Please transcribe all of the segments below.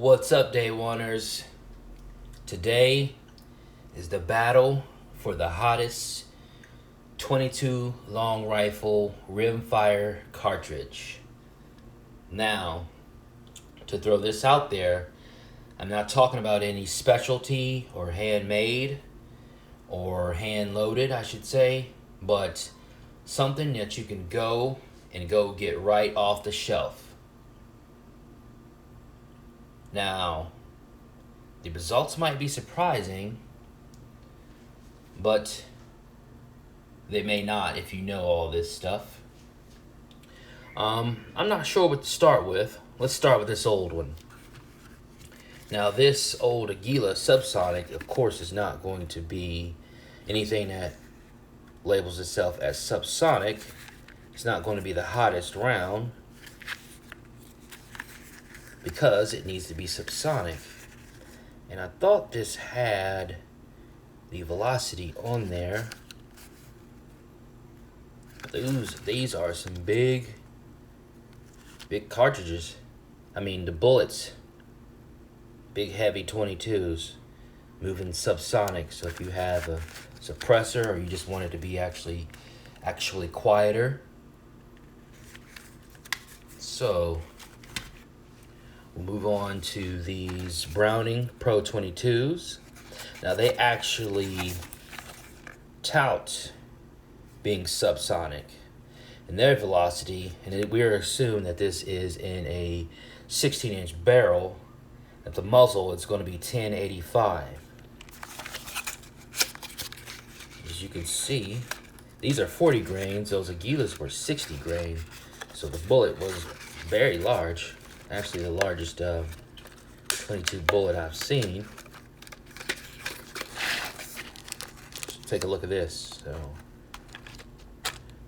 What's up, Day Oneers? Today is the battle for the hottest 22 long rifle rimfire cartridge. Now, to throw this out there, I'm not talking about any specialty or handmade or hand loaded, I should say, but something that you can go get right off the shelf. Now, the results might be surprising, but they may not if you know all this stuff. I'm not sure what to start with. Let's start with this old one. Now, this old Aguila Subsonic, of course, is not going to be anything that labels itself as subsonic. It's not going to be the hottest round, because it needs to be subsonic. And I thought this had the velocity on there. These are some big cartridges. I mean, the bullets, big heavy 22s, moving subsonic. So if you have a suppressor or you just want it to be actually quieter. So we'll move on to these Browning Pro 22s. Now, they actually tout being subsonic in their velocity, and we're assuming that this is in a 16-inch barrel. At the muzzle, it's going to be 1085. As you can see, these are 40 grains. Those Aguilas were 60 grain, so the bullet was very large. Actually, the largest 22 bullet I've seen. Take a look at this. So,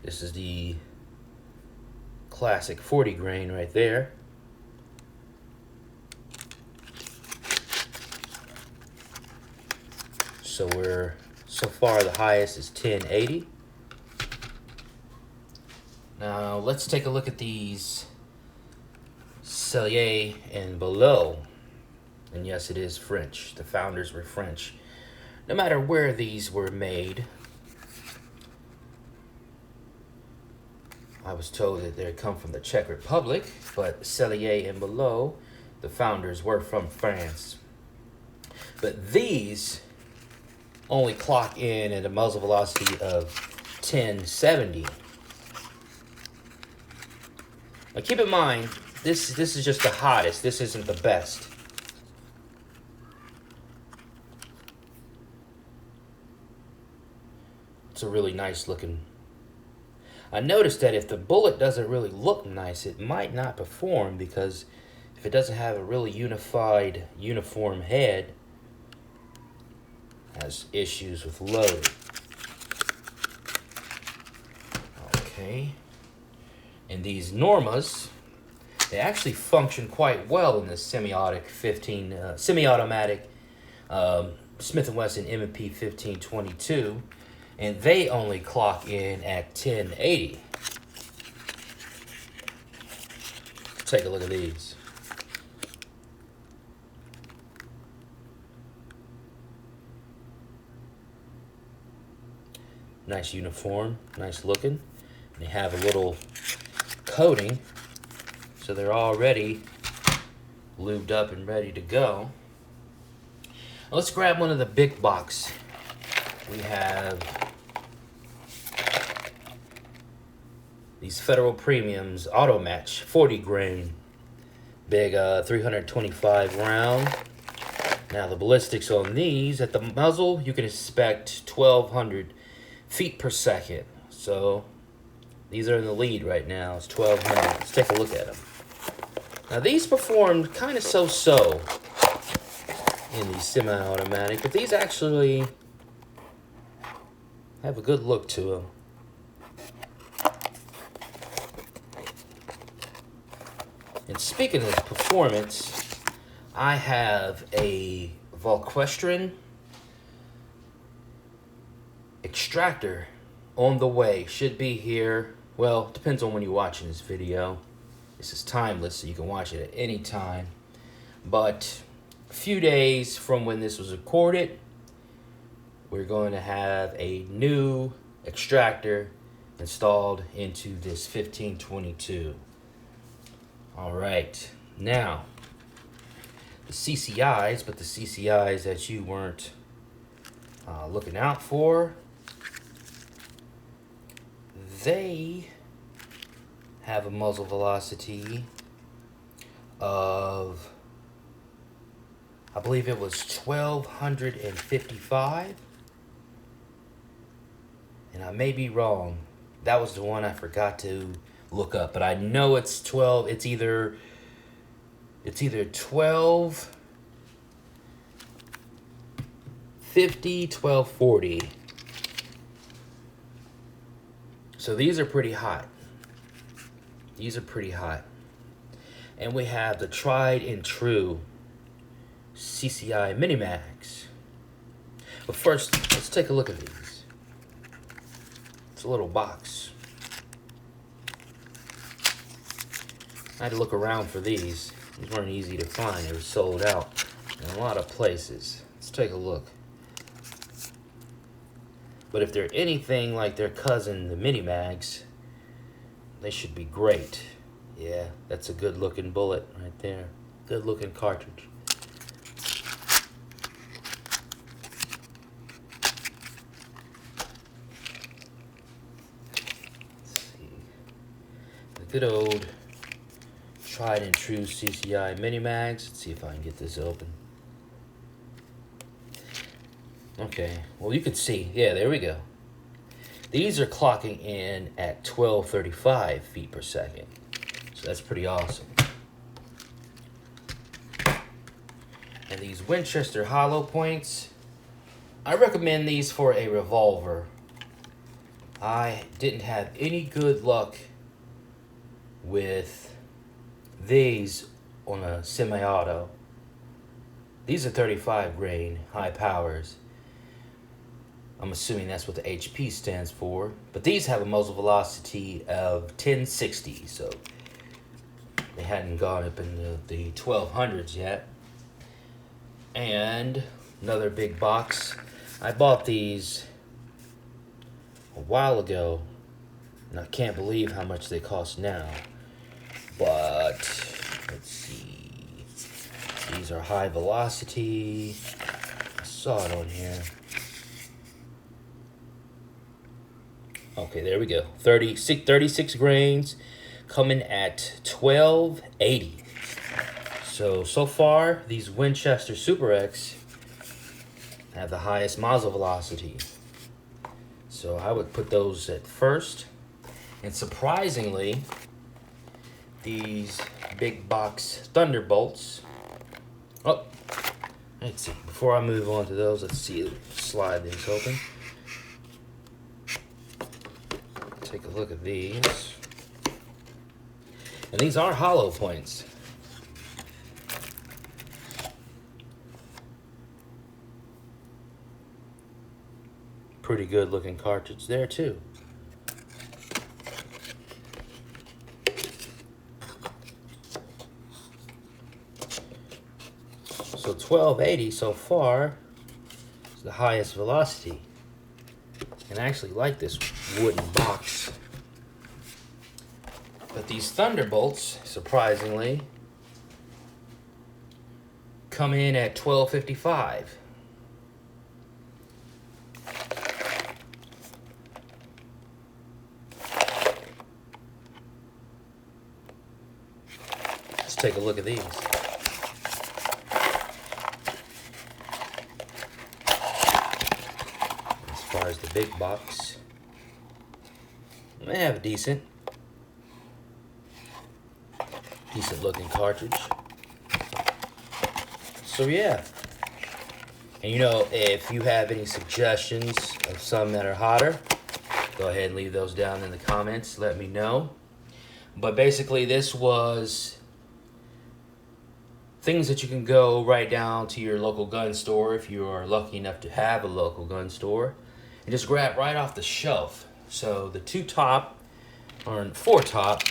this is the classic 40 grain right there. So so far the highest is 1080. Now let's take a look at these Cellier and below. And yes, it is French. The founders were French. No matter where these were made, I was told that they come from the Czech Republic, but Cellier and below, the founders were from France. But these only clock in at a muzzle velocity of 1070. Now keep in mind, this is just the hottest. This isn't the best. It's a really nice looking. I noticed that if the bullet doesn't really look nice, it might not perform, because if it doesn't have a really uniform head, it has issues with load. Okay. And these Normas, they actually function quite well in the semi-automatic Smith & Wesson M&P 1522, and they only clock in at 1080. Take a look at these. Nice uniform, nice looking. They have a little coating, so they're already lubed up and ready to go. Now let's grab one of the big box. We have these Federal Premiums Auto Match 40 grain, big 325 round. Now the ballistics on these, at the muzzle, you can expect 1200 feet per second. So these are in the lead right now. It's 1200. Let's take a look at them. Now these performed kind of so-so in the semi-automatic, but these actually have a good look to them. And speaking of performance, I have a Volquestrin extractor on the way. Should be here. Well, depends on when you're watching this video. This is timeless, so you can watch it at any time. But a few days from when this was recorded, we're going to have a new extractor installed into this 1522. All right, now the CCIs, but the CCIs that you weren't looking out for, they have a muzzle velocity of, I believe it was 1255, and I may be wrong. That was the one I forgot to look up, but I know it's 12. It's either 1250, 1240. So these are pretty hot. These are pretty hot. And we have the tried and true CCI Mini Mags. But first, let's take a look at these. It's a little box. I had to look around for these. These weren't easy to find. They were sold out in a lot of places. Let's take a look. But if they're anything like their cousin, the Mini Mags, they should be great. Yeah, that's a good looking bullet right there. Good looking cartridge. Let's see. The good old tried and true CCI Mini Mags. Let's see if I can get this open. Okay, well you can see, yeah, there we go. These are clocking in at 1235 feet per second. So that's pretty awesome. And these Winchester hollow points, I recommend these for a revolver. I didn't have any good luck with these on a semi-auto. These are 35 grain, high powers. I'm assuming that's what the HP stands for. But these have a muzzle velocity of 1060, so they hadn't gone up into the 1200s yet. And another big box. I bought these a while ago, and I can't believe how much they cost now. But let's see. These are high velocity. I saw it on here. Okay, there we go. 36 grains, coming at 1280. So far, these Winchester Super X have the highest muzzle velocity. So I would put those at first. And surprisingly, these big box Thunderbolts. Oh, let's see. Before I move on to those, let's see. Slide these open. Take a look at these. And these are hollow points. Pretty good looking cartridge there too. So 1280 so far is the highest velocity. And I actually like this wooden box. But these Thunderbolts, surprisingly, come in at 1255. Let's take a look at these. As far as the big box, they have a decent looking cartridge. So yeah. And you know, if you have any suggestions of some that are hotter, go ahead and leave those down in the comments. Let me know. But basically, this was things that you can go right down to your local gun store if you are lucky enough to have a local gun store and just grab right off the shelf. So the four top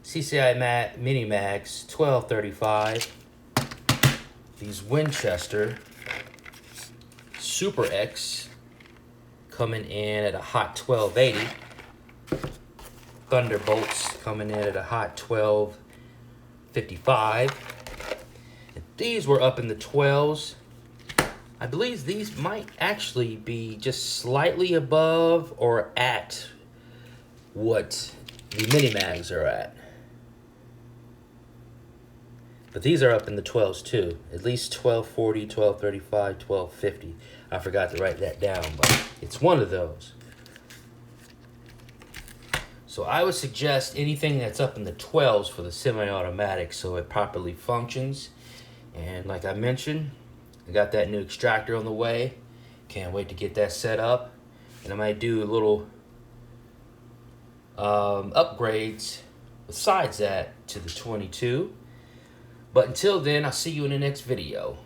CCI Mini Mags 1235. these Winchester Super X coming in at a hot 1280. Thunderbolts coming in at a hot 1255. And these were up in the 12s. I believe these might actually be just slightly above or at what the mini mags are at. But these are up in the 12s too. At least 1240, 1235, 1250. I forgot to write that down, but it's one of those. So I would suggest anything that's up in the 12s for the semi-automatic so it properly functions. And like I mentioned, I got that new extractor on the way. Can't wait to get that set up. And I might do a little upgrades besides that to the 22. But until then, I'll see you in the next video.